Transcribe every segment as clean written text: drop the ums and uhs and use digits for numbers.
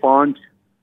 5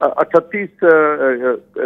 38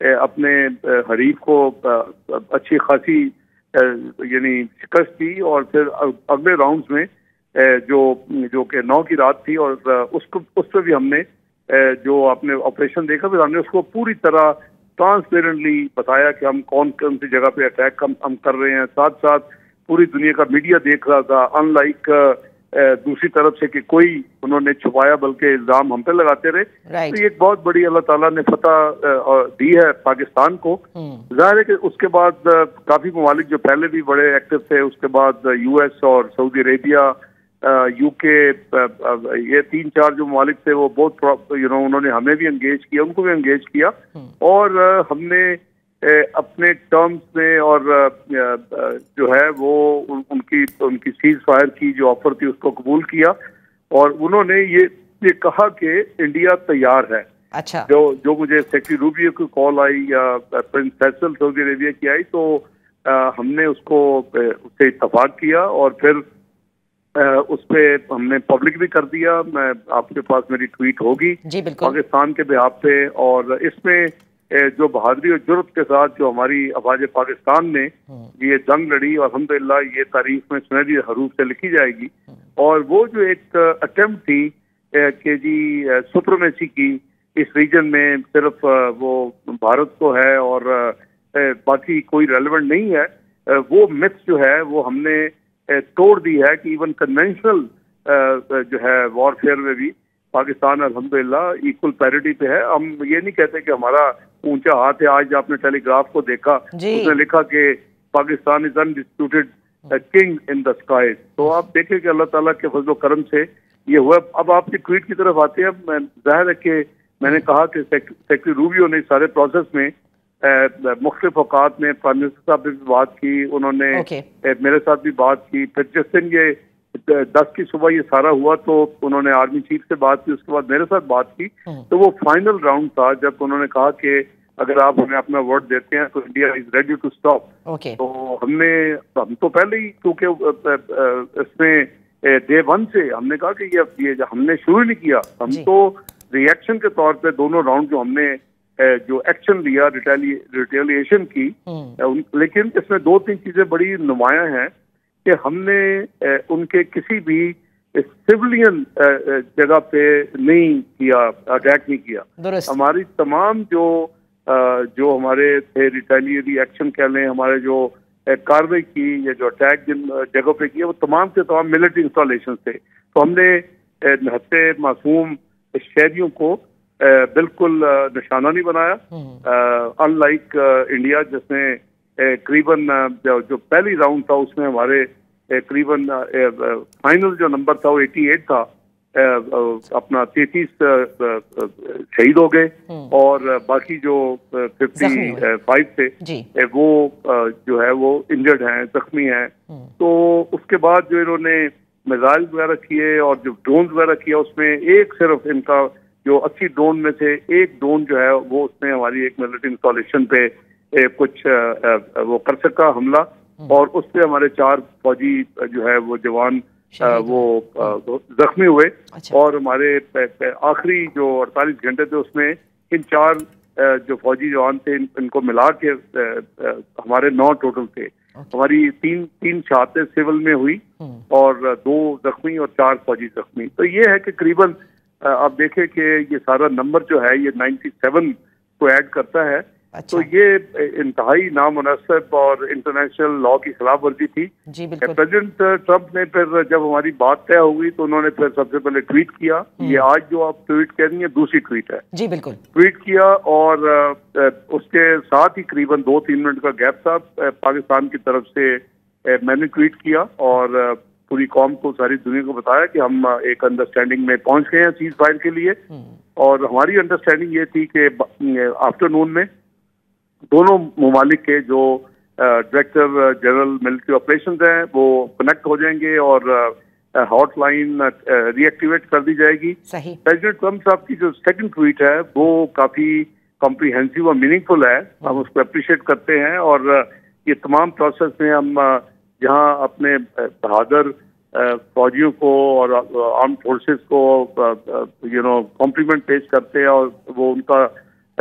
اپنے حریف کو اچھی خاصی یعنی شکست دی، اور پھر اگلے راؤنڈز میں جو کہ 9 کی رات تھی، اور اس پہ بھی ہم نے جو آپ نے آپریشن دیکھا، پھر ہم نے اس کو پوری طرح ٹرانسپیرنٹلی بتایا کہ ہم کون سی جگہ پہ اٹیک ہم کر رہے ہیں. ساتھ ساتھ پوری دنیا کا میڈیا دیکھ رہا تھا، ان لائک دوسری طرف سے کہ کوئی انہوں نے چھپایا بلکہ الزام ہم پہ لگاتے رہے. تو یہ ایک بہت بڑی اللہ تعالیٰ نے فتح دی ہے پاکستان کو. ظاہر ہے کہ اس کے بعد کافی ممالک جو پہلے بھی بڑے ایکٹیو تھے، اس کے بعد یو ایس اور سعودی عربیہ، یو کے، یہ 3-4 جو ممالک تھے وہ بہت انہوں نے ہمیں بھی انگیج کیا، ان کو بھی انگیج کیا، اور ہم نے اپنے ٹرمز میں اور جو ہے وہ ان کی سیز فائر کی جو آفر تھی اس کو قبول کیا، اور انہوں نے یہ کہا کہ انڈیا تیار ہے. اچھا. جو مجھے سیکرٹری روبیو کی کال آئی یا پرنس فیصل سعودی عربیہ کی آئی، تو ہم نے اس سے اتفاق کیا، اور پھر اس پہ ہم نے پبلک بھی کر دیا. میں آپ کے پاس میری ٹویٹ ہوگی پاکستان کے بہاف پہ، اور اس میں جو بہادری اور جرت کے ساتھ جو ہماری افواج پاکستان نے یہ جنگ لڑی، اور الحمدللہ یہ تاریخ میں سنہری حروف سے لکھی جائے گی. اور وہ جو ایک اٹیمپٹ تھی کہ جی سپریمیسی کی اس ریجن میں، صرف وہ بھارت کو ہے اور باقی کوئی ریلیونٹ نہیں ہے، وہ متس جو ہے وہ ہم نے توڑ دی ہے کہ ایون کنونشنل جو ہے وار فیئر میں بھی پاکستان الحمدللہ ایکول پیرٹی پہ ہے. ہم یہ نہیں کہتے کہ ہمارا اونچا ہاتھ ہے. آج آپ نے ٹیلی گراف کو دیکھا، اس نے لکھا کہ پاکستان از انڈسپیوٹڈ کنگ ان دا اسکائی. تو آپ دیکھیں کہ اللہ تعالیٰ کے فضل و کرم سے یہ ہوا. اب آپ کی ٹویٹ کی طرف آتے ہیں. ظاہر ہے کہ میں نے کہا کہ سیکرٹری روبیو نے سارے پروسیس میں مختلف اوقات میں پرائم منسٹر صاحب نے بھی بات کی، انہوں نے میرے ساتھ بھی بات کی. پھر جس دن یہ 10 کی صبح یہ سارا ہوا تو انہوں نے آرمی چیف سے بات کی، اس کے بعد میرے ساتھ بات کی. تو وہ فائنل راؤنڈ تھا جب انہوں نے کہا کہ اگر آپ ہمیں اپنا ورڈ دیتے ہیں تو India is ready to stop. تو ہم تو پہلے ہی، کیونکہ اس میں ڈے 1 سے ہم نے کہا کہ یہ ہم نے شروع نہیں کیا، ہم تو ری ایکشن کے طور پہ دونوں راؤنڈ جو ہم نے جو ایکشن لیا ریٹیلیشن کی. لیکن اس میں 2-3 چیزیں بڑی نمایاں ہیں کہ ہم نے ان کے کسی بھی سولین جگہ پہ نہیں کیا، اٹیک نہیں کیا. ہماری تمام جو ہمارے تھے ریٹیلیٹری ایکشن کہہ لیں، ہمارے جو کاروائی کی یا جو اٹیک جن جگہوں پہ کیا، وہ تمام کے تمام ملٹری انسٹالیشن تھے. تو ہم نے نہتے معصوم شہریوں کو بالکل نشانہ نہیں بنایا، ان لائک انڈیا جس نے قریباً جو پہلی راؤنڈ تھا اس میں ہمارے قریباً فائنل جو نمبر تھا وہ 88 تھا، اپنا 33 شہید ہو گئے، اور باقی جو 55 تھے وہ جو ہے وہ انجرڈ ہیں، زخمی ہیں. تو اس کے بعد جو انہوں نے میزائل وغیرہ کیے اور جو ڈرونز وغیرہ کیا، اس میں ایک صرف ان کا جو 80 ڈرون میں سے ایک ڈرون جو ہے وہ اس نے ہماری ایک ملٹری انسٹالیشن پہ کچھ وہ کر سکا حملہ، اور اس پہ ہمارے 4 فوجی جو ہے وہ جوان وہ زخمی ہوئے. اور ہمارے آخری جو 48 گھنٹے تھے اس میں ان 4 جو فوجی جوان تھے ان کو ملا کے ہمارے 9 ٹوٹل تھے. ہماری 3 شہادتیں سول میں ہوئی اور 2 زخمی اور 4 فوجی زخمی. تو یہ ہے کہ قریباً آپ دیکھیں کہ یہ سارا نمبر جو ہے یہ 97 کو ایڈ کرتا ہے. تو یہ انتہائی نامناسب اور انٹرنیشنل لا کی خلاف ورزی تھی. پریزیڈنٹ ٹرمپ نے پھر جب ہماری بات طے ہو گئی تو انہوں نے پھر سب سے پہلے ٹویٹ کیا. یہ آج جو آپ ٹویٹ کہہ رہی ہیں دوسری ٹویٹ ہے. جی بالکل ٹویٹ کیا، اور اس کے ساتھ ہی قریباً 2-3 منٹ کا گیپ تھا. پاکستان کی طرف سے میں نے ٹویٹ کیا اور پوری قوم کو، ساری دنیا کو بتایا کہ ہم ایک انڈرسٹینڈنگ میں پہنچ گئے ہیں سیز فائر کے لیے. اور ہماری انڈرسٹینڈنگ یہ تھی کہ آفٹرنون میں دونوں ممالک کے جو ڈائریکٹر جنرل ملٹری آپریشنز ہیں وہ کنیکٹ ہو جائیں گے اور ہاٹ لائن ری ایکٹیویٹ کر دی جائے گی. پریزیڈنٹ ٹرمپ صاحب کی جو سیکنڈ ٹویٹ ہے وہ کافی کمپریہنسو اور میننگ فل ہے. ہم اس کو اپریشیٹ کرتے ہیں، اور یہ تمام پروسیس میں ہم جہاں اپنے بہادر فوجیوں کو اور آرم فورسز کو کمپلیمنٹ پیش کرتے ہیں، اور وہ ان کا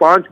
5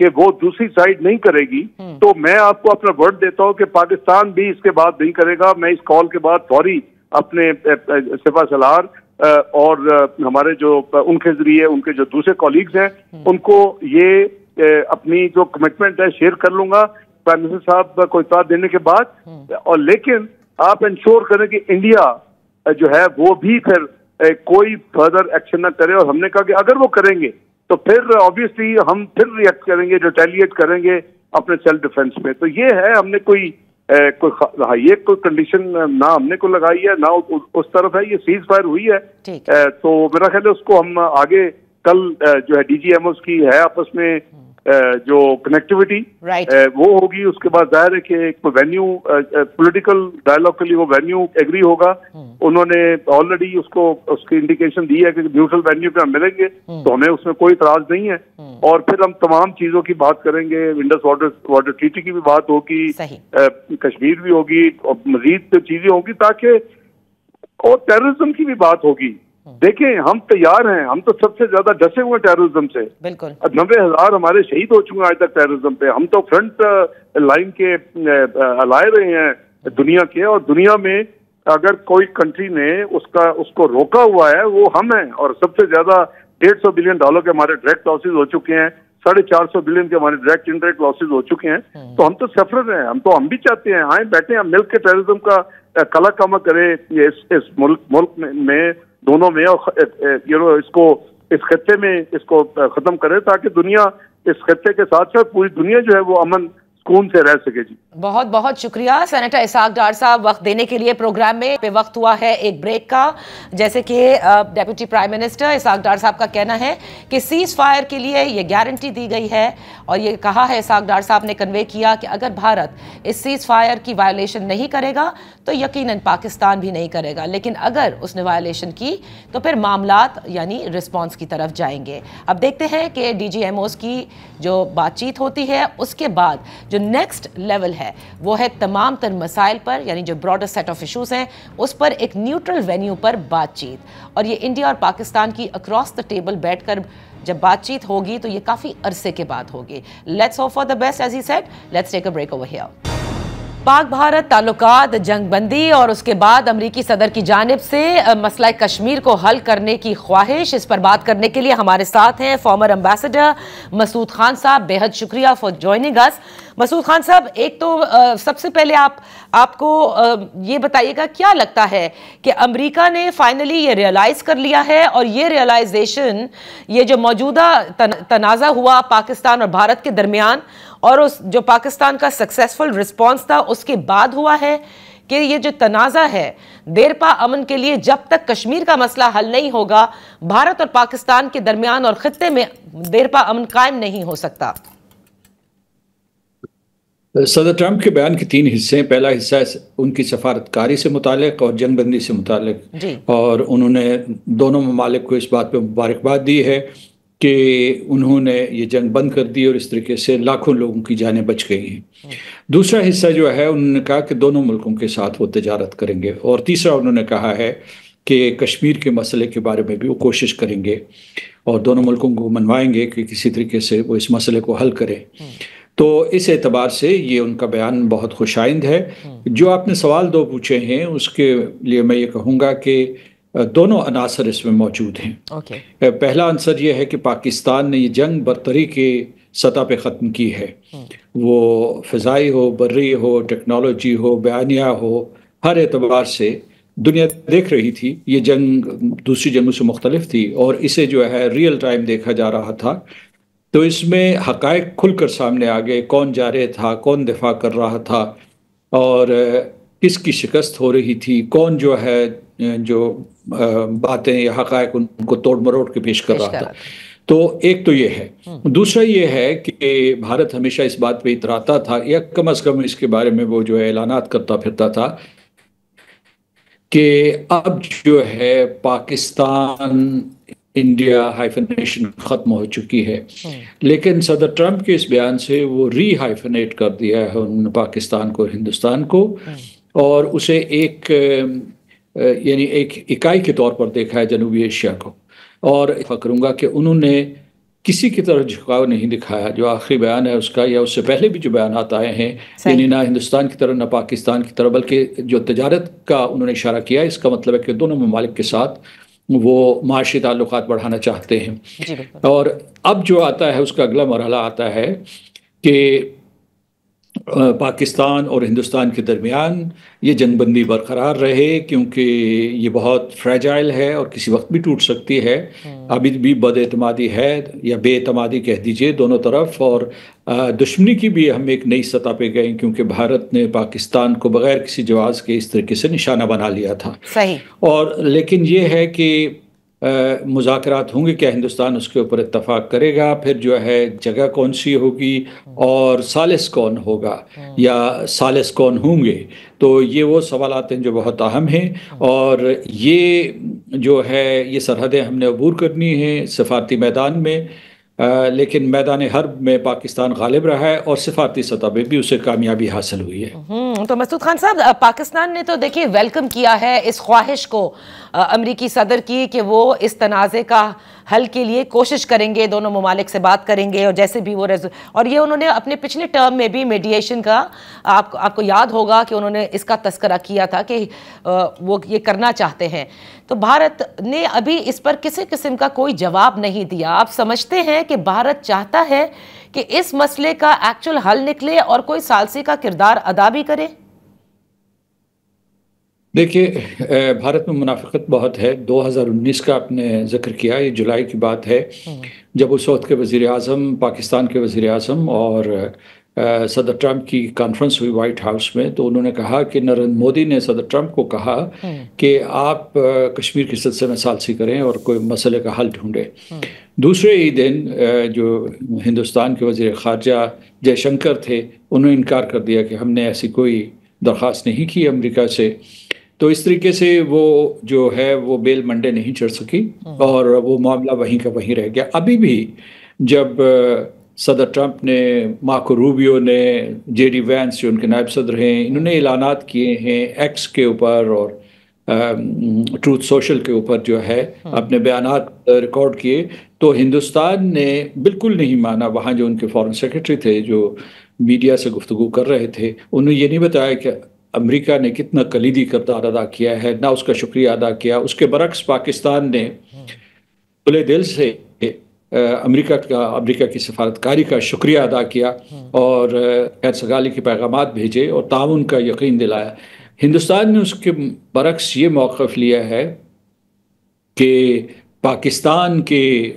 کہ وہ دوسری سائڈ نہیں کرے گی تو میں آپ کو اپنا ورڈ دیتا ہوں کہ پاکستان بھی اس کے بعد نہیں کرے گا. میں اس کال کے بعد فوری اپنے سپہ سالار اور ہمارے جو ان کے ذریعے ان کے جو دوسرے کولیگز ہیں ان کو یہ اپنی جو کمٹمنٹ ہے شیئر کر لوں گا پرائم منسٹر صاحب کو اطلاع دینے کے بعد. اور لیکن آپ انشور کریں کہ انڈیا جو ہے وہ بھی پھر کوئی فردر ایکشن نہ کرے. اور ہم نے کہا کہ اگر وہ کریں گے تو پھر آبویسلی ہم پھر ریئیکٹ کریں گے, ریٹیلیٹ کریں گے اپنے سیلف ڈیفینس میں. تو یہ ہے, ہم نے کوئی کنڈیشن نہ ہم نے کو لگائی ہے نہ اس طرف ہے. یہ سیز فائر ہوئی ہے تو میرا خیال ہے اس کو ہم آگے کل جو ہے ڈی جی ایم اوز کی ہے آپس میں جو کنیکٹیوٹی وہ ہوگی. اس کے بعد ظاہر ہے کہ ایک وینیو پولیٹیکل ڈائلاگ کے لیے وہ وینیو ایگری ہوگا. انہوں نے آلریڈی اس کی انڈیکیشن دی ہے کہ نیوٹرل وینیو پہ ہم ملیں گے تو ہمیں اس میں کوئی اعتراض نہیں ہے. اور پھر ہم تمام چیزوں کی بات کریں گے, انڈس واٹر ٹریٹی کی بھی بات ہوگی, کشمیر بھی ہوگی اور مزید چیزیں ہوگی تاکہ, اور ٹیررزم کی بھی بات ہوگی. دیکھیں ہم تیار ہیں, ہم تو سب سے زیادہ ڈسے ہوئے ٹیررزم سے. بالکل 90,000 ہمارے شہید ہو چکے ہیں آج تک ٹیررزم پہ. ہم تو فرنٹ لائن کے لائے رہے ہیں دنیا کے, اور دنیا میں اگر کوئی کنٹری نے اس کو روکا ہوا ہے وہ ہم ہیں. اور سب سے زیادہ $150 بلین کے ہمارے ڈائریکٹ لاسز ہو چکے ہیں, 450 بلین کے ہمارے ڈائریکٹ انڈائریکٹ لاسز ہو چکے ہیں. تو ہم تو سفرر ہیں, ہم بھی چاہتے ہیں آئیں بیٹھیں ہم مل کے ٹیررزم کا کلا کما کریں اس ملک میں دونوں میں, اور اس خطے میں اس کو ختم کرے تاکہ دنیا اس خطے کے ساتھ ساتھ پوری دنیا جو ہے وہ امن سکون سے رہ سکے. جی بہت بہت شکریہ سینیٹر اسحاق ڈار صاحب وقت دینے کے لیے. پروگرام میں وقت ہوا ہے ایک بریک کا. جیسے کہ deputy prime minister Ishaq Dar صاحب کا کہنا ہے کہ سیز فائر کے لیے یہ گارنٹی دی گئی ہے, اور یہ کہا ہے اسحاق ڈار صاحب نے کنوے کیا کہ اگر بھارت اس سیز فائر کی وائلیشن نہیں کرے گا تو یقیناً پاکستان بھی نہیں کرے گا, لیکن اگر اس نے وائلیشن کی تو پھر معاملات یعنی رسپانس کی طرف جائیں گے. اب دیکھتے ہیں کہ ڈی جی ایم اوز کی جو بات چیت ہوتی ہے اس کے بعد جو نیکسٹ لیول ہے وہ ہے تمام تر مسائل پر, یعنی جو براڈر سیٹ آف ایشوز ہیں اس پر ایک نیوٹرل وینیو پر بات چیت. اور یہ انڈیا اور پاکستان کی اکراس دا ٹیبل بیٹھ کر جب بات چیت ہوگی تو یہ کافی عرصے کے بعد ہوگی. Let's hope for the best as he said. Let's take a break over here. پاک بھارت تعلقات, جنگ بندی اور اس کے بعد امریکی صدر کی جانب سے مسئلہ کشمیر کو حل کرنے کی خواہش, اس پر بات کرنے کے لیے ہمارے ساتھ ہیں فارمر ایمبیسڈر مسعود خان صاحب. بے حد شکریہ فار جوائننگ اس. مسعود خان صاحب, ایک تو سب سے پہلے آپ کو یہ بتائیے گا کیا لگتا ہے کہ امریکہ نے فائنلی یہ ریئلائز کر لیا ہے, اور یہ ریئلائزیشن یہ جو موجودہ تنازع ہوا پاکستان اور بھارت کے درمیان اور اس جو پاکستان کا سکسیسفل رسپانس تھا اس کے بعد ہوا ہے کہ یہ جو تنازع ہے دیرپا امن کے لیے جب تک کشمیر کا مسئلہ حل نہیں ہوگا بھارت اور پاکستان کے درمیان اور خطے میں دیرپا امن قائم نہیں ہو سکتا. صدر ٹرمپ کے بیان کے 3 حصے ہیں. پہلا حصہ ان کی سفارتکاری سے متعلق اور جنگ بندی سے متعلق, اور انہوں نے دونوں ممالک کو اس بات پہ مبارکباد دی ہے کہ انہوں نے یہ جنگ بند کر دی اور اس طریقے سے لاکھوں لوگوں کی جانیں بچ گئی ہیں. دوسرا حصہ جو ہے انہوں نے کہا کہ دونوں ملکوں کے ساتھ وہ تجارت کریں گے, اور تیسرا انہوں نے کہا ہے کہ کشمیر کے مسئلے کے بارے میں بھی وہ کوشش کریں گے اور دونوں ملکوں کو منوائیں گے کہ کسی طریقے سے وہ اس مسئلے کو حل کریں. تو اس اعتبار سے یہ ان کا بیان بہت خوش آئند ہے. جو آپ نے سوال 2 پوچھے ہیں اس کے لیے میں یہ کہوں گا کہ دونوں عناصر اس میں موجود ہیں. پہلا عنصر یہ ہے کہ پاکستان نے یہ جنگ برتری کے سطح پہ ختم کی ہے, وہ فضائی ہو, بری ہو, ٹیکنالوجی ہو, بیانیہ ہو, ہر اعتبار سے دنیا دیکھ رہی تھی. یہ جنگ دوسری جنگوں سے مختلف تھی اور اسے جو ہے ریئل ٹائم دیکھا جا رہا تھا. تو اس میں حقائق کھل کر سامنے آ گئے, کون جارح تھا, کون دفاع کر رہا تھا, اور کس کی شکست ہو رہی تھی, کون جو ہے جو باتیں یا حقائق ان کو توڑ مروڑ کے پیش کر رہا تھا. تو ایک تو یہ ہے. دوسرا یہ ہے کہ بھارت ہمیشہ اس بات پہ اتراتا تھا, یا کم از کم اس کے بارے میں وہ جو ہے اعلانات کرتا پھرتا تھا کہ اب جو ہے پاکستان انڈیا ہائفنیشن ختم ہو چکی ہے. لیکن صدر ٹرمپ کے اس بیان سے وہ ری ہائفنیٹ کر دیا ہے انہوں نے پاکستان کو, ہندوستان کو, اور اسے ایک یعنی ایک اکائی کے طور پر دیکھا ہے جنوبی ایشیا کو. اور کروں گا کہ انہوں نے کسی کی طرف جھکاؤ نہیں دکھایا. جو آخری بیان ہے اس کا یا اس سے پہلے بھی جو بیانات آئے ہیں یعنی نہ ہندوستان کی طرف نہ پاکستان کی طرف بلکہ جو تجارت کا انہوں نے اشارہ کیا اس کا مطلب ہے کہ دونوں ممالک کے ساتھ وہ معاشی تعلقات بڑھانا چاہتے ہیں. اور اب جو آتا ہے اس کا اگلا مرحلہ آتا ہے کہ پاکستان اور ہندوستان کے درمیان یہ جنگ بندی برقرار رہے کیونکہ یہ بہت فریجائل ہے اور کسی وقت بھی ٹوٹ سکتی ہے. ابھی بھی بد اعتمادی ہے یا بے اعتمادی کہہ دیجئے دونوں طرف, اور دشمنی کی بھی ہم ایک نئی سطح پہ گئے کیونکہ بھارت نے پاکستان کو بغیر کسی جواز کے اس طریقے سے نشانہ بنا لیا تھا. اور لیکن یہ ہے کہ مذاکرات ہوں گے, کیا ہندوستان اس کے اوپر اتفاق کرے گا, پھر جو ہے جگہ کون سی ہوگی اور ثالث کون ہوگا یا ثالث کون ہوں گے, تو یہ وہ سوالات ہیں جو بہت اہم ہیں. اور یہ جو ہے یہ سرحدیں ہم نے عبور کرنی ہیں سفارتی میدان میں, لیکن میدان حرب میں پاکستان غالب رہا ہے اور سفارتی سطح پہ بھی اسے کامیابی حاصل ہوئی ہے. تو مسعود خان صاحب, پاکستان نے تو دیکھیے ویلکم کیا ہے اس خواہش کو امریکی صدر کی کہ وہ اس تنازع کا حل کے لیے کوشش کریں گے, دونوں ممالک سے بات کریں گے اور جیسے بھی وہ اور یہ انہوں نے اپنے پچھلے ٹرم میں بھی میڈییشن کا آپ کو یاد ہوگا کہ انہوں نے اس کا تذکرہ کیا تھا کہ وہ یہ کرنا چاہتے ہیں. تو بھارت نے ابھی اس پر کسی قسم کا کوئی جواب نہیں دیا. آپ سمجھتے ہیں کہ بھارت چاہتا ہے کہ اس مسئلے کا ایکچوئل حل نکلے اور کوئی ثالثی کا کردار ادا بھی کرے؟ دیکھیے بھارت میں منافقت بہت ہے. 2019 کا آپ نے ذکر کیا, یہ جولائی کی بات ہے جب اس وقت کے وزیر اعظم پاکستان کے وزیر اعظم اور صدر ٹرمپ کی کانفرنس ہوئی وائٹ ہاؤس میں, تو انہوں نے کہا کہ نریندر مودی نے صدر ٹرمپ کو کہا کہ آپ کشمیر کے سلسلے میں ثالثی کریں اور کوئی مسئلے کا حل ڈھونڈیں. دوسرے ہی دن جو ہندوستان کے وزیر خارجہ جے شنکر تھے انہوں نے انکار کر دیا کہ ہم نے ایسی کوئی درخواست نہیں کی امریکہ سے. تو اس طریقے سے وہ جو ہے وہ بیل منڈے نہیں چڑھ سکی اور وہ معاملہ وہیں کا وہیں رہ گیا. ابھی بھی جب صدر ٹرمپ نے, مارکو روبیو نے, جے ڈی وینس جو ان کے نائب صدر ہیں, انہوں نے اعلانات کیے ہیں ایکس کے اوپر اور ٹروتھ سوشل کے اوپر جو ہے اپنے بیانات ریکارڈ کیے, تو ہندوستان نے بالکل نہیں مانا. وہاں جو ان کے فارن سیکرٹری تھے جو میڈیا سے گفتگو کر رہے تھے, انہوں نے یہ نہیں بتایا کہ امریکہ نے کتنا کلیدی کردار ادا کیا ہے, نہ اس کا شکریہ ادا کیا. اس کے برعکس پاکستان نے کھلے دل سے امریکہ کی سفارتکاری کا شکریہ ادا کیا اور خیر سگالی کے پیغامات بھیجے اور تعاون کا یقین دلایا. ہندوستان نے اس کے برعکس یہ موقف لیا ہے کہ پاکستان کے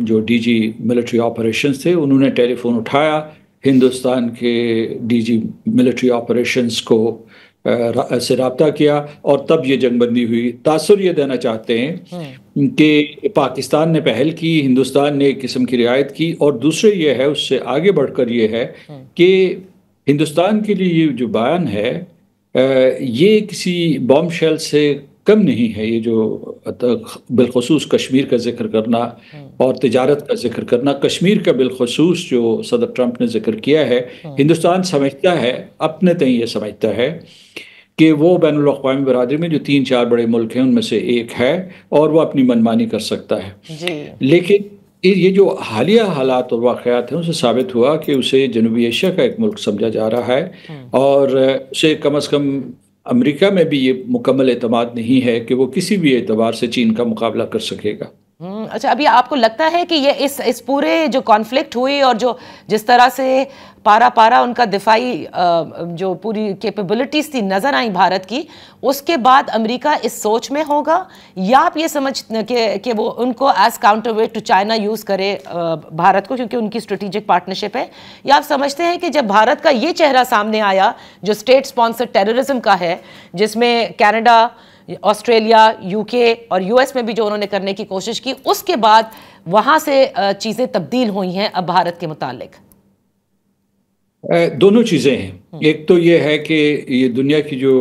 جو ڈی جی ملٹری آپریشنز تھے انہوں نے ٹیلی فون اٹھایا, ہندوستان کے ڈی جی ملٹری آپریشنز کو سے رابطہ کیا اور تب یہ جنگ بندی ہوئی. تاثر یہ دینا چاہتے ہیں کہ پاکستان نے پہل کی, ہندوستان نے ایک قسم کی رعایت کی, اور دوسرے یہ ہے اس سے آگے بڑھ کر یہ ہے کہ ہندوستان کے لیے یہ جو بیان ہے یہ کسی بام شیل سے کم نہیں ہے. یہ جو بالخصوص کشمیر کا ذکر کرنا اور تجارت کا ذکر کرنا, کشمیر کا بالخصوص جو صدر ٹرمپ نے ذکر کیا ہے, ہندوستان سمجھتا ہے, اپنے تئیں یہ سمجھتا ہے کہ وہ بین الاقوامی برادری میں جو 3-4 بڑے ملک ہیں ان میں سے ایک ہے اور وہ اپنی منمانی کر سکتا ہے. لیکن یہ جو حالیہ حالات اور واقعات ہیں ان سے ثابت ہوا کہ اسے جنوبی ایشیا کا ایک ملک سمجھا جا رہا ہے اور اسے کم از کم امریکہ میں بھی یہ مکمل اعتماد نہیں ہے کہ وہ کسی بھی اعتبار سے چین کا مقابلہ کر سکے گا. اچھا, ابھی آپ کو لگتا ہے کہ یہ اس پورے جو کانفلکٹ ہوئی اور جو جس طرح سے پارا ان کا دفاعی جو پوری کیپیبلٹیز تھی نظر آئیں بھارت کی, اس کے بعد امریکہ اس سوچ میں ہوگا یا آپ یہ سمجھتے کہ وہ ان کو as counterweight to China use کرے بھارت کو کیونکہ ان کی اسٹریٹجک پارٹنرشپ ہے, یا آپ سمجھتے ہیں کہ جب بھارت کا یہ چہرہ سامنے آیا جو اسٹیٹ اسپانسر ٹیررزم کا ہے, جس میں کینیڈا, آسٹریلیا, یو کے اور یو ایس میں بھی جو انہوں نے کرنے کی کوشش کی, اس کے بعد وہاں سے چیزیں تبدیل ہوئی ہیں اب بھارت کے متعلق؟ دونوں چیزیں ہیں. ایک تو یہ ہے کہ یہ دنیا کی جو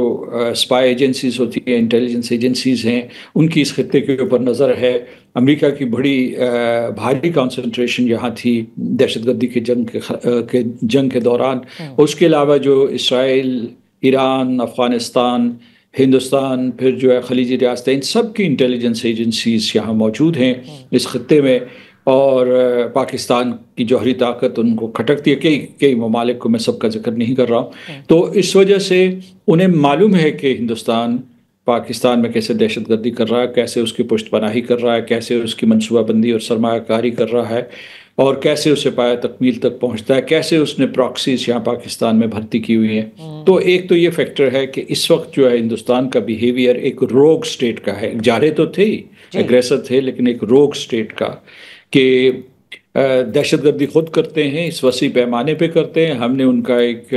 اسپائی ایجنسیز ہوتی ہیں, انٹیلیجنس ایجنسیز ہیں, ان کی اس خطے کے اوپر نظر ہے. امریکہ کی بڑی بھاری کانسنٹریشن یہاں تھی دہشت گردی کے جنگ کے دوران. اس کے علاوہ جو اسرائیل, ایران, افغانستان, ہندوستان, پھر جو ہے خلیجی ریاستیں, ان سب کی انٹیلیجنس ایجنسیز یہاں موجود ہیں اس خطے میں. اور پاکستان کی جوہری طاقت ان کو کھٹکتی ہے. کئی ممالک کو میں سب کا ذکر نہیں کر رہا ہوں. تو اس وجہ سے انہیں معلوم ہے کہ ہندوستان پاکستان میں کیسے دہشت گردی کر رہا ہے، کیسے اس کی پشت پناہی کر رہا ہے، کیسے اس کی منصوبہ بندی اور سرمایہ کاری کر رہا ہے، اور کیسے اسے پایہ تکمیل تک پہنچتا ہے، کیسے اس نے پراکسیز یہاں پاکستان میں بھرتی کی ہوئی ہیں. تو ایک تو یہ فیکٹر ہے کہ اس وقت جو ہے ہندوستان کا بیہیویئر ایک روگ سٹیٹ کا ہے. جارحے تو تھے ہی، اگریسر تھے، لیکن ایک روگ سٹیٹ کا، کہ دہشت گردی خود کرتے ہیں، اس وسیع پیمانے پہ کرتے ہیں. ہم نے ان کا ایک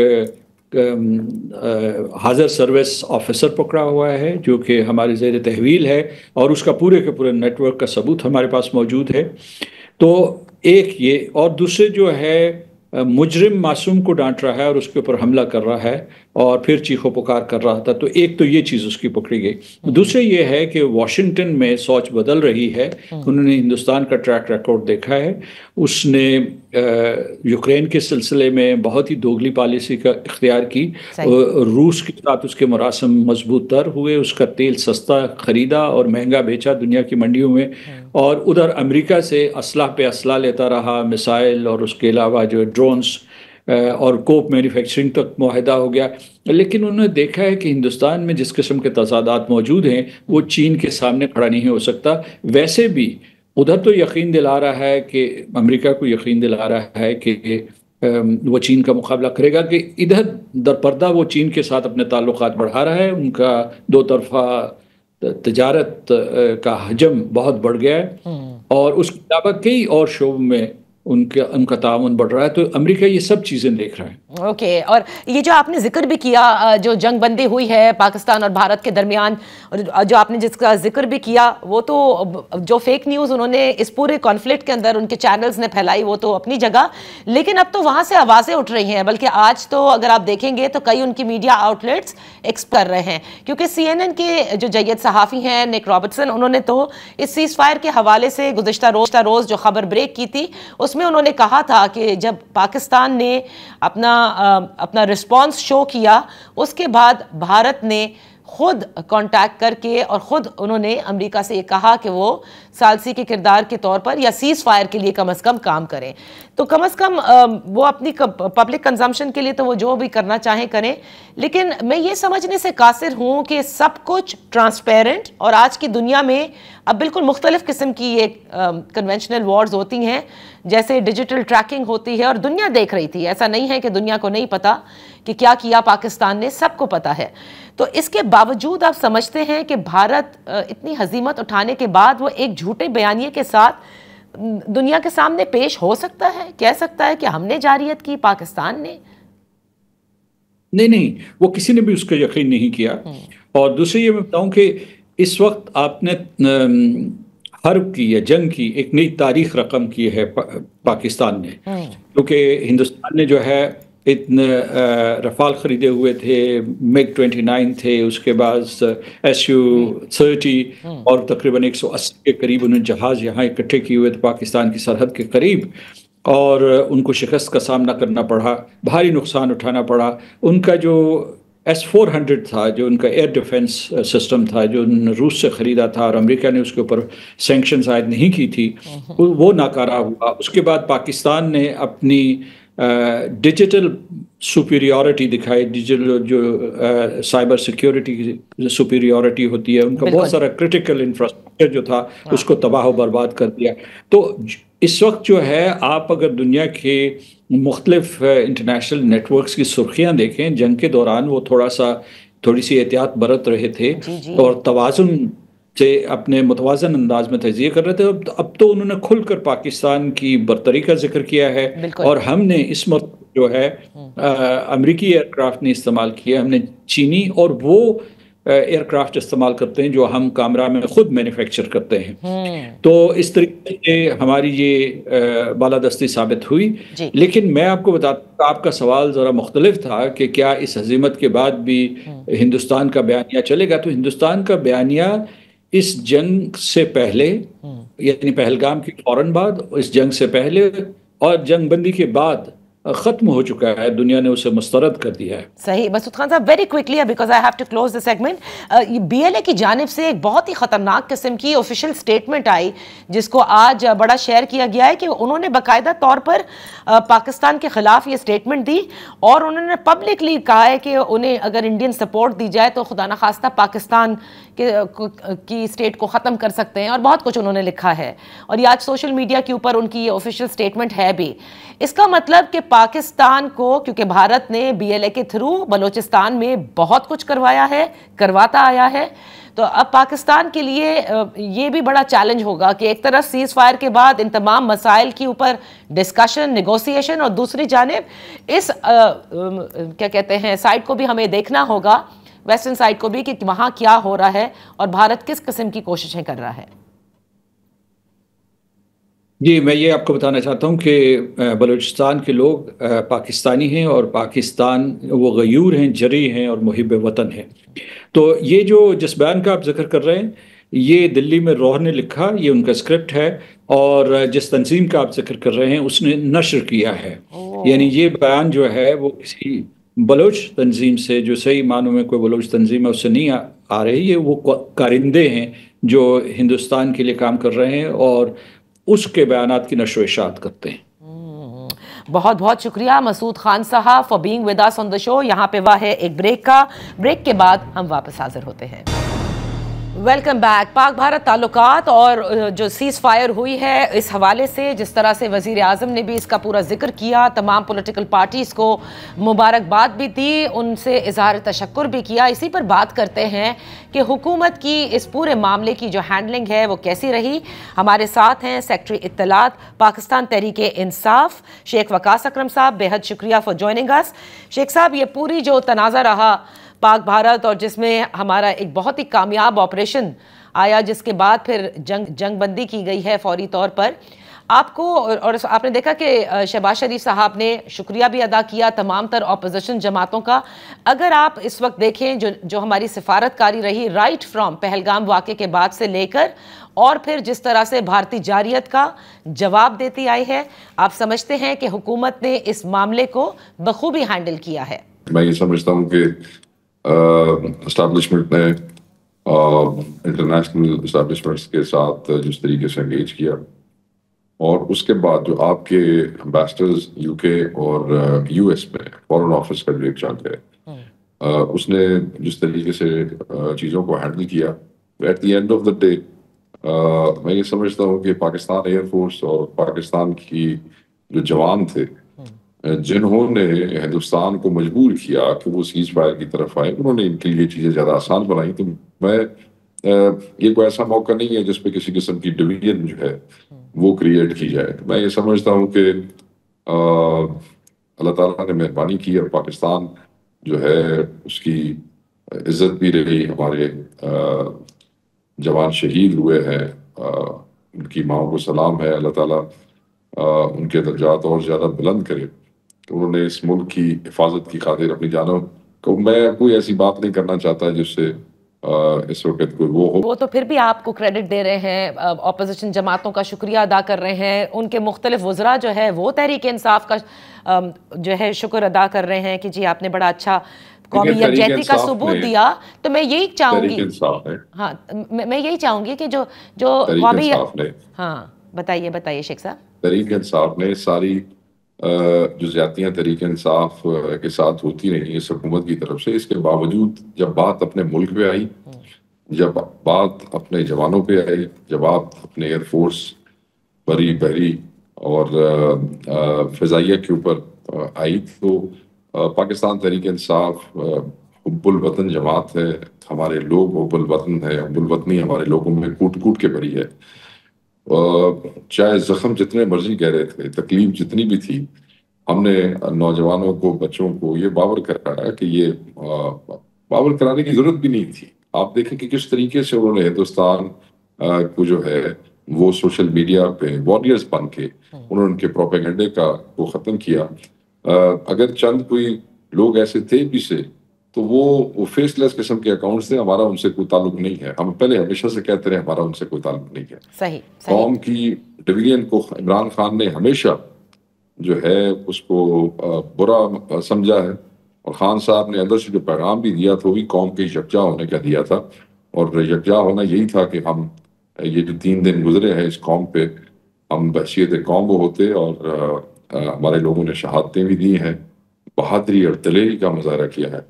حاضر سروس آفیسر پکڑا ہوا ہے جو کہ ہمارے زیر تحویل ہے، اور اس کا پورے کے پورے نیٹ ورک کا ثبوت ہمارے پاس موجود ہے. تو ایک یہ، اور دوسرے جو ہے مجرم معصوم کو ڈانٹ رہا ہے اور اس کے اوپر حملہ کر رہا ہے اور پھر چیخو پکار کر رہا تھا. تو ایک تو یہ چیز اس کی پکڑی گئی. دوسرے یہ ہے کہ واشنگٹن میں سوچ بدل رہی ہے. انہوں نے ہندوستان کا ٹریک ریکارڈ دیکھا ہے. اس نے یوکرین کے سلسلے میں بہت ہی دوگلی پالیسی کا اختیار کی. روس کے ساتھ اس کے مراسم مضبوط تر ہوئے، اس کا تیل سستا خریدا اور مہنگا بیچا دنیا کی منڈیوں میں، اور ادھر امریکہ سے اسلحہ پہ اسلحہ لیتا رہا، مسائل اور اس کے علاوہ جو ڈرونز اور کوپ مینوفیکچرنگ تک معاہدہ ہو گیا. لیکن انہوں نے دیکھا ہے کہ ہندوستان میں جس قسم کے تضادات موجود ہیں وہ چین کے سامنے کھڑا نہیں ہو سکتا. ویسے بھی ادھر تو یقین دلا رہا ہے کہ امریکہ کو یقین دلا رہا ہے کہ وہ چین کا مقابلہ کرے گا، کہ ادھر درپردہ وہ چین کے ساتھ اپنے تعلقات بڑھا رہا ہے. ان کا دو طرفہ تجارت کا حجم بہت بڑھ گیا ہے، اور اس کے علاوہ کئی اور شعبوں میں ان کا تعاون بڑھ رہا ہے. تو امریکہ یہ سب چیزیں دیکھ رہا ہے. اوکے، اور یہ جو آپ نے ذکر بھی کیا، جو جنگ بندی ہوئی ہے پاکستان اور بھارت کے درمیان، جو آپ نے جس کا ذکر بھی کیا، وہ تو جو فیک نیوز انہوں نے اس پورے کانفلکٹ کے اندر ان کے چینلز نے پھیلائی وہ تو اپنی جگہ، لیکن اب تو وہاں سے آوازیں اٹھ رہی ہیں. بلکہ آج تو اگر آپ دیکھیں گے تو کئی ان کی میڈیا آؤٹ لیٹس ایکسپیکٹ کر رہے ہیں، کیونکہ CNN کے جو جید صحافی ہیں نک رابرٹسن، انہوں نے تو اس سیز فائر کے حوالے سے گزشتہ روز جو خبر بریک کی تھی اس میں انہوں نے کہا تھا کہ جب پاکستان نے اپنا رسپانس شو کیا، اس کے بعد بھارت نے خود کانٹیکٹ کر کے اور خود انہوں نے امریکہ سے یہ کہا کہ وہ ثالثی کے کردار کے طور پر یا سیز فائر کے لیے کم از کم کام کریں. تو کم از کم وہ اپنی پبلک کنزمپشن کے لیے تو وہ جو بھی کرنا چاہیں کریں، لیکن میں یہ سمجھنے سے قاصر ہوں کہ سب کچھ ٹرانسپیرنٹ، اور آج کی دنیا میں اب بالکل مختلف قسم کی یہ کنونشنل وارز ہوتی ہیں، جیسے ڈیجیٹل ٹریکنگ ہوتی ہے، اور دنیا دیکھ رہی تھی. ایسا نہیں ہے کہ دنیا کو نہیں پتا کہ کیا کیا پاکستان نے، سب کو پتا ہے. تو اس کے باوجود آپ سمجھتے ہیں کہ بھارت اتنی ہزیمت اٹھانے کے بعد وہ ایک جھوٹے بیانیے کے ساتھ دنیا کے سامنے پیش ہو سکتا ہے، کہہ سکتا ہے کہ ہم نے جارحیت کی، پاکستان نے؟ نہیں، وہ کسی نے بھی اس کا یقین نہیں کیا. اور دوسری یہ میں بتاؤں کہ اس وقت آپ نے حرب کی یا جنگ کی ایک نئی تاریخ رقم کی ہے پاکستان نے، کیونکہ ہندوستان نے جو ہے اتنے رفال خریدے ہوئے تھے، MiG 29 تھے، اس کے بعد Su-30 اور تقریباً 180 کے قریب انہیں جہاز یہاں اکٹھے کیے ہوئے تھے پاکستان کی سرحد کے قریب، اور ان کو شکست کا سامنا کرنا پڑا، بھاری نقصان اٹھانا پڑا. ان کا جو S-400 تھا، جو ان کا ایئر ڈیفنس سسٹم تھا، جو انہوں نے روس سے خریدا تھا اور امریکہ نے اس کے اوپر سینکشنز عائد نہیں کی تھی، وہ ناکارہ ہوا. اس کے بعد پاکستان نے اپنی ڈیجیٹل سپیریورٹی دکھائی، ڈیجیٹل جو سائبر سیکیورٹی سپیریورٹی ہوتی ہے، ان کا بہت سارا کرٹیکل انفراسٹرکچر جو تھا اس کو تباہ و برباد کر دیا. تو اس وقت جو ہے آپ اگر دنیا کے مختلف انٹرنیشنل نیٹ ورکس کی سرخیاں دیکھیں، جنگ کے دوران وہ تھوڑی سی احتیاط برت رہے تھے اور توازن سے اپنے متوازن انداز میں تجزیہ کر رہے تھے. اب تو انہوں نے کھل کر پاکستان کی برتری کا ذکر کیا ہے، اور ہم نے اس مرتبہ جو ہے امریکی ایئر کرافٹ نہیں استعمال کیا، ہم نے چینی اور وہ ایئر کرافٹ استعمال کرتے ہیں جو ہم کامرا میں خود مینوفیکچر کرتے ہیں. تو اس طریقے سے ہماری یہ بالادستی ثابت ہوئی. لیکن میں آپ کو بتاتا ہوں، آپ کا سوال ذرا مختلف تھا کہ کیا اس ہزیمت کے بعد بھی ہندوستان کا بیانیہ چلے گا. تو ہندوستان کا بیانیہ اس جنگ سے پہلے، یعنی پہلگام کے فوراً بعد، اس جنگ سے پہلے اور جنگ بندی کے بعد ختم ہو چکا ہے, دنیا نے اسے مسترد کر دیا ہے. صحیح. Masood Khan sahab very quickly because I have to close the segment, B L A کی جانب سے ایک بہت ہی خطرناک قسم کی آفیشیل سٹیٹمنٹ آئی جس کو آج بڑا شیئر کیا گیا ہے کہ انہوں نے باقاعدہ طور پر پاکستان کے خلاف یہ سٹیٹمنٹ دی اور انہوں نے پبلکلی کہا ہے کہ انہیں اگر انڈین سپورٹ دی جائے تو خدا نخواستہ پاکستان کی اسٹیٹ کو ختم کر سکتے ہیں, اور بہت کچھ انہوں نے لکھا ہے, اور یہ آج سوشل میڈیا کے اوپر ان کی یہ آفیشیل سٹیٹمنٹ ہے بھی. اس کا مطلب کہ پاکستان کو, کیونکہ بھارت نے بی ایل اے کے تھرو بلوچستان میں بہت کچھ کروایا ہے, کرواتا آیا ہے, تو اب پاکستان کے لیے یہ بھی بڑا چیلنج ہوگا کہ ایک طرف سیز فائر کے بعد ان تمام مسائل کے اوپر ڈسکشن, نیگوسیشن, اور دوسری جانب اس کیا کہتے ہیں سائڈ کو بھی ہمیں دیکھنا ہوگا, ویسٹرن سائڈ کو بھی, کہ وہاں کیا ہو رہا ہے اور بھارت کس قسم کی کوششیں کر رہا ہے. جی, میں یہ آپ کو بتانا چاہتا ہوں کہ بلوچستان کے لوگ پاکستانی ہیں, اور پاکستان وہ غیور ہیں, جری ہیں اور محب وطن ہیں. تو یہ جو جس بیان کا آپ ذکر کر رہے ہیں, یہ دلی میں روح نے لکھا, یہ ان کا اسکرپٹ ہے, اور جس تنظیم کا آپ ذکر کر رہے ہیں اس نے نشر کیا ہے. یعنی یہ بیان جو ہے وہ کسی بلوچ تنظیم سے, جو صحیح معنوں میں کوئی بلوچ تنظیم ہے, اس سے نہیں آ رہے. یہ وہ کارندے ہیں جو ہندوستان کے لیے کام کر رہے ہیں اور اس کے بیانات کی نشر و اشاعت کرتے ہیں. بہت بہت شکریہ مسعود خان صاحب فار بینگ ود اس آن دا شو. یہاں پہ وہ ہے ایک بریک کا, بریک کے بعد ہم واپس حاضر ہوتے ہیں. Welcome back. پاک بھارت تعلقات اور جو سیز فائر ہوئی ہے اس حوالے سے جس طرح سے وزیر اعظم نے بھی اس کا پورا ذکر کیا, تمام پولیٹیکل پارٹیز کو مبارکباد بھی دی, ان سے اظہار تشکر بھی کیا, اسی پر بات کرتے ہیں کہ حکومت کی اس پورے معاملے کی جو ہینڈلنگ ہے وہ کیسی رہی. ہمارے ساتھ ہیں سیکٹری اطلاعات پاکستان تحریک انصاف شیخ وقاص اکرم صاحب. بہت شکریہ فار جوائننگ اس. شیخ صاحب, یہ پوری جو تنازع رہا پاک بھارت اور جس میں ہمارا ایک بہت ہی کامیاب آپریشن آیا جس کے بعد پھر جنگ بندی کی گئی ہے فوری طور پر, آپ کو اور آپ نے دیکھا کہ شہباز شریف صاحب نے شکریہ بھی ادا کیا تمام تر اپوزیشن جماعتوں کا. اگر آپ اس وقت دیکھیں جو ہماری سفارتکاری رہی رائٹ فرام پہلگام واقعے کے بعد سے لے کر اور پھر جس طرح سے بھارتی جارحیت کا جواب دیتی آئی ہے, آپ سمجھتے ہیں کہ حکومت نے اس معاملے کو بخوبی ہینڈل کیا ہے؟ میں یہ سمجھتا ہوں کہ اسٹیبلشمنٹ نے انٹرنیشنل اسٹیبلشمنٹس کے ساتھ جس طریقے سے انگیج کیا, اور اس کے بعد جو آپ کے امبیسڈرز یو کے اور یو ایس میں فارن آفس کا جو ایک چانک ہے, اس نے جس طریقے سے چیزوں کو ہینڈل کیا, at the end of the day میں یہ سمجھتا ہوں کہ پاکستان ایئر فورس اور پاکستان کی جو جوان تھے جنہوں نے ہندوستان کو مجبور کیا کہ وہ سیز فائر کی طرف آئے, انہوں نے ان کے لیے چیزیں زیادہ آسان بنائی. تو میں یہ کوئی ایسا موقع نہیں ہے جس پہ کسی قسم کی ڈویژن جو ہے وہ کریٹ کی جائے. میں یہ سمجھتا ہوں کہ اللہ تعالیٰ نے مہربانی کی اور پاکستان جو ہے اس کی عزت بھی رہی. ہمارے جوان شہید ہوئے ہیں, ان کی ماں کو سلام ہے, اللہ تعالیٰ ان کے درجات اور زیادہ بلند کرے. انہوں نے اس ملک کی حفاظت کی خاطر اپنی جانوں کو, میں کوئی ایسی بات نہیں کرنا چاہتا جس سے اس وقت کوئی وہ تو پھر بھی آپ کو کریڈٹ دے رہے ہیں, اپوزیشن جماعتوں کا شکریہ ادا کر رہے ہیں, ان کے مختلف وزراء جو ہے وہ تحریک انصاف کا جو ہے شکر ادا کر رہے ہیں کہ جی آپ نے بڑا اچھا قومی یکجہتی کا ثبوت دیا. تو میں یہی چاہوں گی, ہاں میں یہی چاہوں گی کہ جو قومی, ہاں بتائیے شیخ صاحب. تحریک انصاف نے ساری جو زیادتیاں تحریک انصاف کے ساتھ ہوتی رہی اس حکومت کی طرف سے, اس کے باوجود جب بات اپنے ملک پہ آئی, جب بات اپنے جوانوں پہ آئی, جب بات اپنے ایئر فورس بحری اور فضائیہ کے اوپر آئی, تو پاکستان تحریک انصاف حب الوطن جماعت ہے. ہمارے لوگ حب الوطن ہے, حب الوطنی ہمارے لوگوں میں کوٹ کوٹ کے بھری ہے. چاہے زخم جتنے مرضی کہہ رہے تھے, تکلیف جتنی بھی تھی, ہم نے نوجوانوں کو, بچوں کو یہ باور کرایا کہ یہ باور کرانے کی ضرورت بھی نہیں تھی. آپ دیکھیں کہ کس طریقے سے انہوں نے ہندوستان کو جو ہے وہ سوشل میڈیا پہ واریئرز بن کے انہوں نے ان کے پروپیگنڈے کو ختم کیا. اگر چند کوئی لوگ ایسے تھے بھی سے تو وہ فیس لیس قسم کے اکاؤنٹس تھے, ہمارا ان سے کوئی تعلق نہیں ہے. ہم پہلے ہمیشہ سے کہتے رہے ہمارا ان سے کوئی تعلق نہیں ہے. صحیح. قوم کی ڈویژن کو عمران خان نے ہمیشہ جو ہے اس کو برا سمجھا ہے، اور خان صاحب نے اندر سے جو پیغام بھی دیا تھا وہ بھی قوم کے یکجا ہونے کا دیا تھا، اور یکجا ہونا یہی تھا کہ ہم یہ جو 3 دن گزرے ہیں اس قوم پہ، ہم بحیثیت قوم وہ ہوتے، اور ہمارے لوگوں نے شہادتیں بھی دی ہیں، بہادری اور دلیری کا مظاہرہ کیا ہے،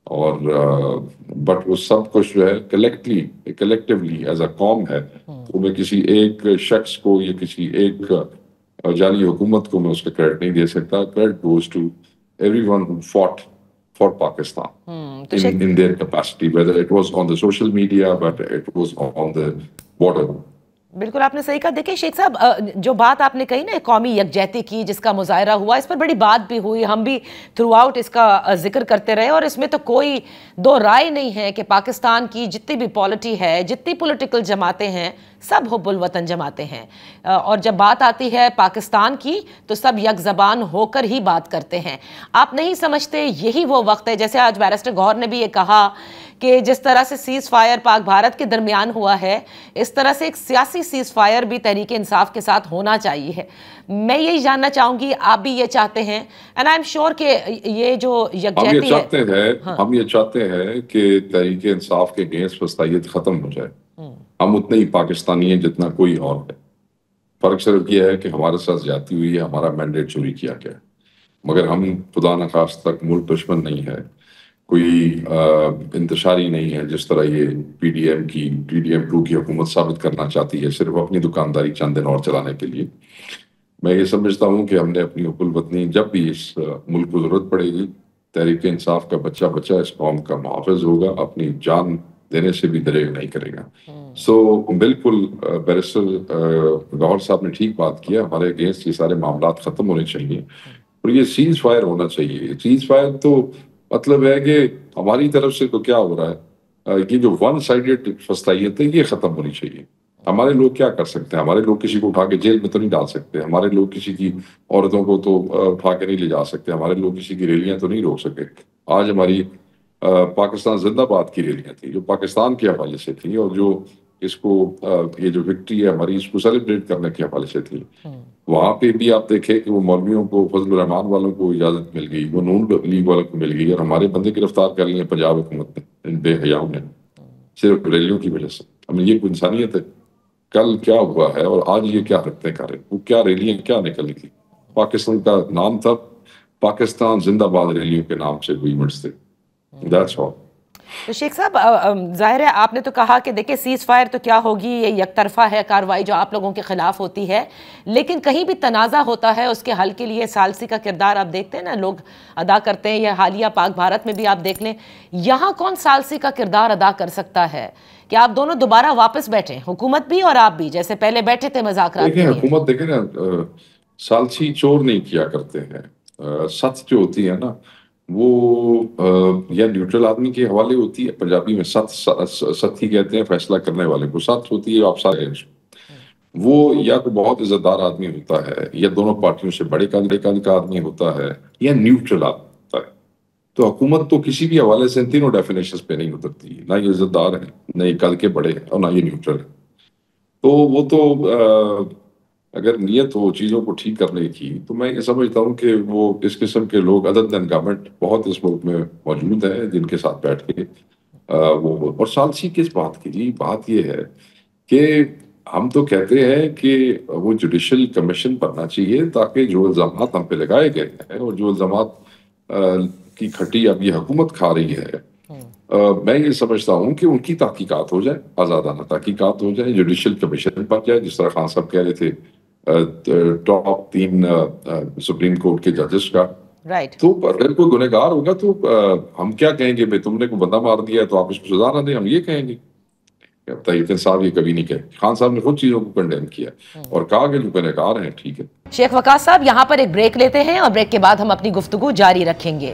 اور بٹ وہ سب کچھ جو ہے کلیکٹیولی ایز اے قوم ہے، تو میں کسی ایک شخص کو یا کسی ایک جعلی حکومت کو میں اس کا کریڈٹ نہیں دے سکتا. Credit goes to everyone who fought for Pakistan in their capacity, whether it was on the social media, but it was on the border. بالکل آپ نے صحیح کہا. دیکھیں شیخ صاحب، جو بات آپ نے کہی نا قومی یکجہتی کی جس کا مظاہرہ ہوا، اس پر بڑی بات بھی ہوئی، ہم بھی تھرو آؤٹ اس کا ذکر کرتے رہے، اور اس میں تو کوئی دو رائے نہیں ہے کہ پاکستان کی جتنی بھی پالیٹی ہے، جتنی پولیٹیکل جماعتیں ہیں، سب حب الوطن جماعتیں ہیں، اور جب بات آتی ہے پاکستان کی تو سب یک زبان ہو کر ہی بات کرتے ہیں. آپ نہیں سمجھتے یہی وہ وقت ہے، جیسے آج بیرسٹر گوہر نے بھی یہ کہا کہ جس طرح سے سیز فائر پاک بھارت کے درمیان ہوا ہے، اس طرح سے ایک سیاسی سیز فائر بھی تحریک انصاف کے ساتھ ہونا چاہیے. میں یہی جاننا چاہوں گی، آپ بھی یہ چاہتے ہیں؟ اینڈ آئی ایم شیور کہ یہ جو یکجہتی ہے، ہم یہ چاہتے ہیں کہ تحریک انصاف کے اگینسٹ فسطائیت ختم ہو جائے. ہم اتنے ہی پاکستانی ہیں جتنا کوئی اور ہے. فرق صرف یہ ہے کہ ہمارے ساتھ زیادتی ہوئی ہے، ہمارا مینڈیٹ چوری کیا گیا، مگر ہم خدا نخواستہ تک ملک دشمن نہیں ہے، کوئی انتشاری نہیں ہے جس طرح یہ پی ڈی ایم 2 کی حکومت ثابت کرنا چاہتی ہے صرف اپنی دکانداری چند دن اور چلانے کے لیے. میں یہ سمجھتا ہوں کہ ہم نے اپنی حب الوطنی، جب بھی اس ملک کو ضرورت پڑے گی، تحریک انصاف کا بچہ اس قوم کا محافظ ہوگا، اپنی جان دینے سے بھی دریغ نہیں کرے گا. سو بالکل بیرسٹر گوہر صاحب نے ٹھیک بات کیا، ہمارے اگینسٹ یہ سارے معاملات ختم ہونے چاہیے، اور یہ سیز فائر ہونا چاہیے. سیز فائر تو مطلب ہے کہ ہماری طرف سے تو کیا ہو رہا ہے، یہ جو ون سائیڈڈ فسطائیت ہے یہ ختم ہونی چاہیے. ہمارے لوگ کیا کر سکتے ہیں؟ ہمارے لوگ کسی کو اٹھا کے جیل میں تو نہیں ڈال سکتے، ہمارے لوگ کسی کی عورتوں کو تو اٹھا کے نہیں لے جا سکتے، ہمارے لوگ کسی کی ریلیاں تو نہیں روک سکے. آج ہماری پاکستان زندہ باد کی ریلیاں تھیں جو پاکستان کے حوالے سے تھیں، اور جو اس کو یہ جو وکٹری ہے ہماری اس کو سیلیبریٹ کرنے کے حوالے سے تھی. وہاں پہ بھی آپ دیکھیں کہ وہ مولویوں کو، فضل الرحمان والوں کو اجازت مل گئی، وہ نون لیگ والوں کو مل گئی، اور ہمارے بندے گرفتار کر لیے پنجاب حکومت نے، ان بے حیاؤں نے، صرف ریلیوں کی وجہ سے. ہمیں یہ کوئی انسانیت ہے؟ کل کیا ہوا ہے اور آج یہ کیا رکھتے کر رہے، وہ کیا ریلیاں کیا نکلی تھی؟ پاکستان کا نام تھا پاکستان زندہ باد ریلیوں کے نام سے وہ ایونٹس تھے. That's all. تو شیخ صاحب، ظاہر ہے آپ نے تو کہا کہ دیکھیں سیز فائر تو کیا ہوگی، یہ یک طرفہ ہے کارروائی جو آپ لوگوں کے خلاف ہوتی ہے، لیکن کہیں بھی تنازع ہوتا ہے اس کے حل کے لیے ثالثی کا کردار آپ دیکھتے ہیں نا لوگ ادا کرتے ہیں، یا حالیہ پاک بھارت میں بھی آپ دیکھ لیں، یہاں کون ثالثی کا کردار ادا کر سکتا ہے کہ آپ دونوں دوبارہ واپس بیٹھیں، حکومت بھی اور آپ بھی، جیسے پہلے بیٹھے تھے مذاکرات کے لیے؟ حکومت دیکھیں نا، ثالثی چور نہیں کیا کرتے ہیں. سچ جو ہوتی ہے نا وہ یا نیوٹرل آدمی کے حوالے ہوتی ہے، پنجابی میں ست ہی کہتے ہیں فیصلہ کرنے والے کو، سچ ہوتی ہے آپ سارے، وہ یا تو بہت عزت دار آدمی ہوتا ہے، یا دونوں پارٹیوں سے بڑے قد کا آدمی ہوتا ہے، یا نیوٹرل آدمی ہوتا ہے. تو حکومت تو کسی بھی حوالے سے ان تینوں ڈیفینیشنز پہ نہیں اترتی، نہ یہ عزت دار ہے، نہ یہ قد کے بڑے ہیں، اور نہ یہ نیوٹرل ہے. تو وہ تو اگر نیت ہو چیزوں کو ٹھیک کرنے کی، تو میں یہ سمجھتا ہوں کہ وہ اس قسم کے لوگ ادر دین گورنمنٹ بہت اس ملک میں موجود ہیں جن کے ساتھ بیٹھ کے وہ. اور ثالثی کس بات کی؟ جی بات یہ ہے کہ ہم تو کہتے ہیں کہ وہ جوڈیشل کمیشن بننا چاہیے تاکہ جو الزامات ہم پہ لگائے گئے ہیں اور جو الزامات کی کھٹی اب یہ حکومت کھا رہی ہے، میں یہ سمجھتا ہوں کہ ان کی تحقیقات ہو جائے، آزادانہ تحقیقات ہو جائے، جوڈیشل کمیشن بن جائے، جس طرح خان صاحب کہہ رہے تھے ٹاپ 3 سپریم کورٹ کے ججز کا. تو اگر کوئی گنہگار ہوگا تو ہم کیا کہیں گے، بھائی تم نے کوئی بندہ مار دیا ہے تو آپ اس کو سزا نہ دیں، ہم یہ کہیں گے. تحریک انصاف یہ کبھی نہیں کہے. خان صاحب نے خود چیزوں کو کنڈیم کیا اور کہا کہ جو گنہگار ہیں ٹھیک ہے. شیخ وقاص صاحب، یہاں پر ایک بریک لیتے ہیں اور بریک کے بعد ہم اپنی گفتگو جاری رکھیں گے.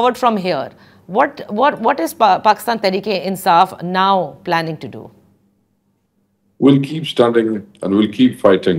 forward from here, what is Pakistan Tehreek-e-Insaf now planning to do? We'll keep standing and we'll keep fighting.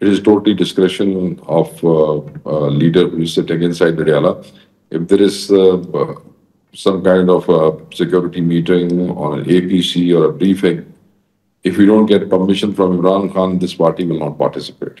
it is totally discretion of leader who is sitting inside Nadiyala. If there is some kind of a security meeting or an APC or a briefing, if you don't get permission from Imran Khan, this party will not participate.